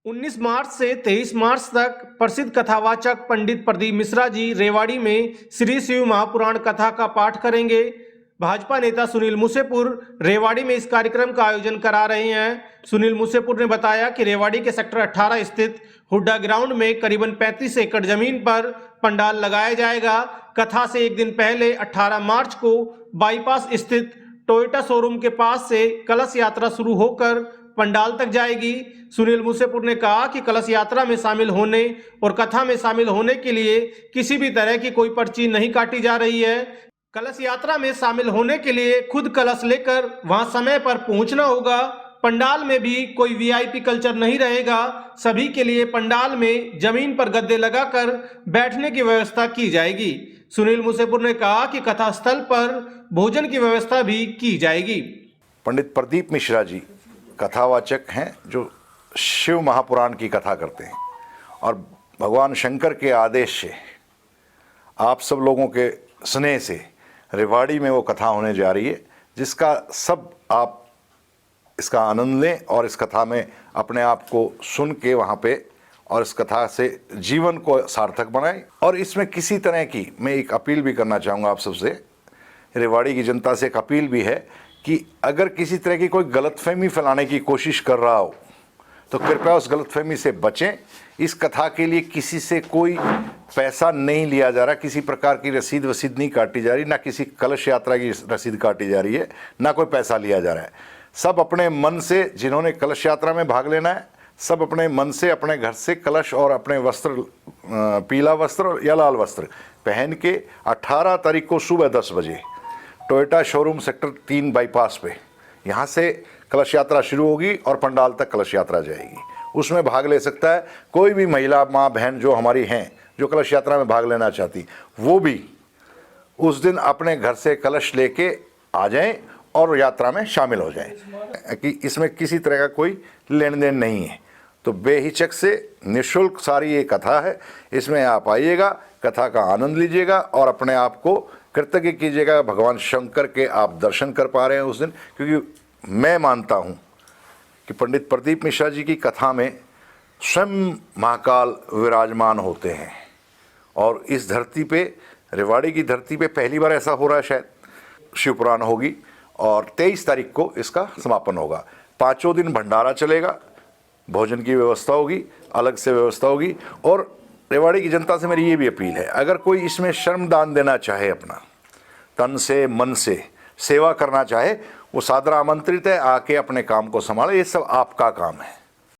19 मार्च से 23 मार्च तक प्रसिद्ध कथावाचक पंडित प्रदीप मिश्रा जी रेवाड़ी में श्री शिव महापुराण कथा का पाठ करेंगे। भाजपा नेता सुनील मूसेपुर रेवाड़ी में इस कार्यक्रम का आयोजन करा रहे हैं। सुनील मूसेपुर ने बताया कि रेवाड़ी के सेक्टर 18 स्थित हुड्डा ग्राउंड में करीबन 35 एकड़ जमीन पर पंडाल लगाया जाएगा। कथा से एक दिन पहले 18 मार्च को बाईपास स्थित टोयोटा शोरूम के पास से कलश यात्रा शुरू होकर पंडाल तक जाएगी। सुनील मूसेपुर ने कहा कि कलश यात्रा में शामिल होने और कथा में शामिल होने के लिए किसी भी तरह की कोई पर्ची नहीं काटी जा रही है। कलश यात्रा में शामिल होने के लिए खुद कलश लेकर वहां समय पर पहुंचना होगा। पंडाल में भी कोई वीआईपी कल्चर नहीं रहेगा। सभी के लिए पंडाल में जमीन पर गद्दे लगाकर बैठने की व्यवस्था की जाएगी। सुनील मूसेपुर ने कहा कि कथा स्थल पर भोजन की व्यवस्था भी की जाएगी। पंडित प्रदीप मिश्रा जी कथावाचक हैं जो शिव महापुराण की कथा करते हैं और भगवान शंकर के आदेश से आप सब लोगों के स्नेह से रेवाड़ी में वो कथा होने जा रही है, जिसका सब आप इसका आनंद लें और इस कथा में अपने आप को सुन के वहाँ पे और इस कथा से जीवन को सार्थक बनाएं। और इसमें किसी तरह की मैं एक अपील भी करना चाहूँगा आप सबसे, रेवाड़ी की जनता से एक अपील भी है कि अगर किसी तरह की कोई गलतफहमी फैलाने की कोशिश कर रहा हो तो कृपया उस गलतफहमी से बचें। इस कथा के लिए किसी से कोई पैसा नहीं लिया जा रहा, किसी प्रकार की रसीद वसीद नहीं काटी जा रही, ना किसी कलश यात्रा की रसीद काटी जा रही है, ना कोई पैसा लिया जा रहा है। सब अपने मन से, जिन्होंने कलश यात्रा में भाग लेना है, सब अपने मन से अपने घर से कलश और अपने वस्त्र, पीला वस्त्र या लाल वस्त्र पहन के 18 तारीख को सुबह 10 बजे टोयोटा शोरूम सेक्टर 3 बाईपास पे यहाँ से कलश यात्रा शुरू होगी और पंडाल तक कलश यात्रा जाएगी। उसमें भाग ले सकता है कोई भी महिला, माँ, बहन जो हमारी हैं, जो कलश यात्रा में भाग लेना चाहती, वो भी उस दिन अपने घर से कलश लेके आ जाएं और यात्रा में शामिल हो जाएं कि इसमें किसी तरह का कोई लेन देन नहीं है। तो बेहिचक से निःशुल्क सारी ये कथा है, इसमें आप आइएगा, कथा का आनंद लीजिएगा और अपने आप को कृतज्ञ कीजिएगा। भगवान शंकर के आप दर्शन कर पा रहे हैं उस दिन, क्योंकि मैं मानता हूँ कि पंडित प्रदीप मिश्रा जी की कथा में स्वयं महाकाल विराजमान होते हैं और इस धरती पे, रेवाड़ी की धरती पे पहली बार ऐसा हो रहा है। शायद शिवपुराण होगी और 23 तारीख को इसका समापन होगा। 5 दिन भंडारा चलेगा, भोजन की व्यवस्था होगी, अलग से व्यवस्था होगी। और रेवाड़ी की जनता से मेरी ये भी अपील है, अगर कोई इसमें श्रमदान देना चाहे, अपना तन से मन से सेवा करना चाहे, वो सादर आमंत्रित है, आके अपने काम को संभाले। ये सब आपका काम है।